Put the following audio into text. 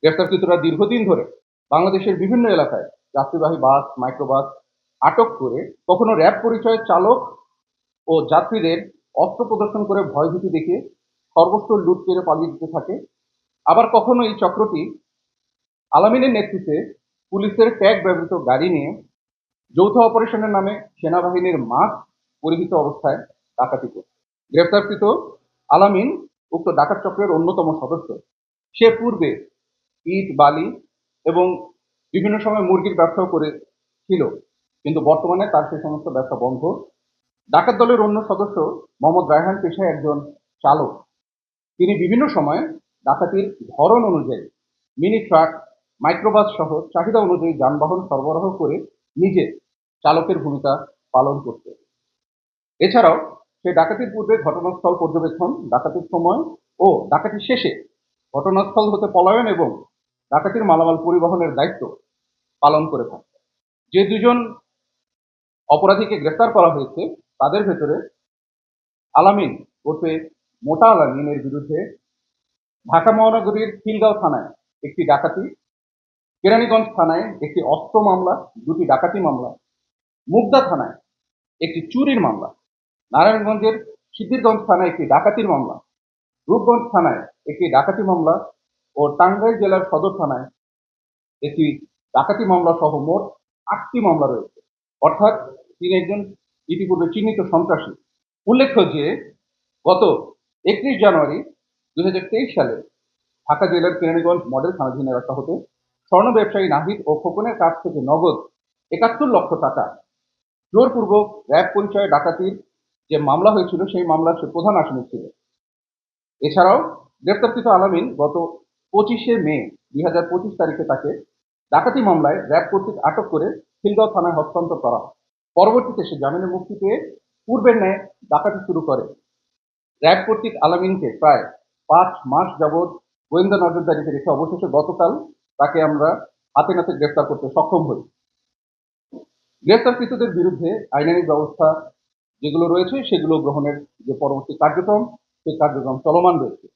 গ্রেফতারকৃতরা দীর্ঘদিন ধরে বাংলাদেশের বিভিন্ন এলাকায় যাত্রীবাহী বাস, মাইক্রোবাস আটক করে কখনো র্যাব পরিচয়ের চালক ও যাত্রীদের অস্ত্র প্রদর্শন করে ভয়ভীতি দেখিয়ে সর্বস্ব লুট করে পালিয়ে যেতে থাকে। আবার কখনো এই চক্রটি আলামিনের নেতৃত্বে পুলিশের ট্যাগ ব্যবহৃত গাড়ি নিয়ে যৌথ অপারেশনের নামে সেনাবাহিনীর মাস্ক পরিহিত অবস্থায় ডাকাতি করত। গ্রেফতারকৃত আলামিন উক্ত ডাকাত চক্রের অন্যতম সদস্য। সে পূর্বে ইট, বালি এবং বিভিন্ন সময় মুরগির ব্যবসাও করেছিল, কিন্তু বর্তমানে তার সে সমস্ত ব্যবসা বন্ধ। ডাকাত দলের অন্য সদস্য মোহাম্মদ রায়হান পেশায় একজন চালক। তিনি বিভিন্ন সময়ে ডাকাতির ধরন অনুযায়ী মিনি ট্রাক, মাইক্রোবাস সহ চাহিদা অনুযায়ী যানবাহন সরবরাহ করে নিজে চালকের ভূমিকা পালন করতেন। এছাড়াও সে ডাকাতির পূর্বে ঘটনাস্থল পর্যবেক্ষণ, ডাকাতির সময় ও ডাকাতির শেষে ঘটনাস্থল হতে পলায়ন এবং ডাকাতির মালামাল পরিবহনের দায়িত্ব পালন করে থাকে। যে দুজন অপরাধীকে গ্রেফতার করা হয়েছে তাদের ভেতরে আলামিন ওরফে মোটা আলামিনের বিরুদ্ধে ঢাকা মহানগরীর খিলগাঁও থানায় একটি ডাকাতি, কেরানীগঞ্জ থানায় একটি অস্ত্র মামলা, দুটি ডাকাতি মামলা, মুগদা থানায় একটি চুরির মামলা, নারায়ণগঞ্জের সিদ্ধিরগঞ্জ থানায় একটি ডাকাতির মামলা, রূপগঞ্জ থানায় একটি ডাকাতি মামলা ও টাঙ্গাইল জেলার সদর থানায় একটি ডাকাতি মামলা সহ মোট ৮টি মামলা রয়েছে। অর্থাৎ তিনি একজন ইতিপূর্বে চিহ্নিত সন্ত্রাসী। উল্লেখ্য যে গত ৩১ জানুয়ারি ২০২৩ সালে ঢাকা জেলার কেরানীগঞ্জ মডেল থানাধীন এলাকা হতে স্বর্ণ ব্যবসায়ী নাহিদ ও খোকনের কাছ থেকে নগদ ৭১ লক্ষ টাকা জোরপূর্বক র্যাব পরিচয়ে ডাকাতির যে মামলা হয়েছিল সেই মামলার সে প্রধান আসামি ছিল। এছাড়াও গ্রেফতারকৃত আলামিন গত ২৫শে মে ২০২৫ তারিখে তাকে ডাকাতি মামলায় র্যাব কর্তৃক আটক করে খিলগাঁও থানায় হস্তান্তর করা হয়। পরবর্তীতে সে জামিনে মুক্তি পেয়ে পূর্বের ন্যায় ডাকাতি শুরু করে। র্যাব কর্তৃক আলামিনকে প্রায় ৫ মাস যাবৎ গোয়েন্দা নজরদারিতে রেখে অবশেষে গতকাল তাকে আমরা হাতে নাতে গ্রেফতার করতে সক্ষম হই। গ্রেফতারকৃতদের বিরুদ্ধে আইনানুগ ব্যবস্থা যেগুলো রয়েছে সেগুলো গ্রহণের যে পরবর্তী কার্যক্রম, সেই কার্যক্রম চলমান রয়েছে।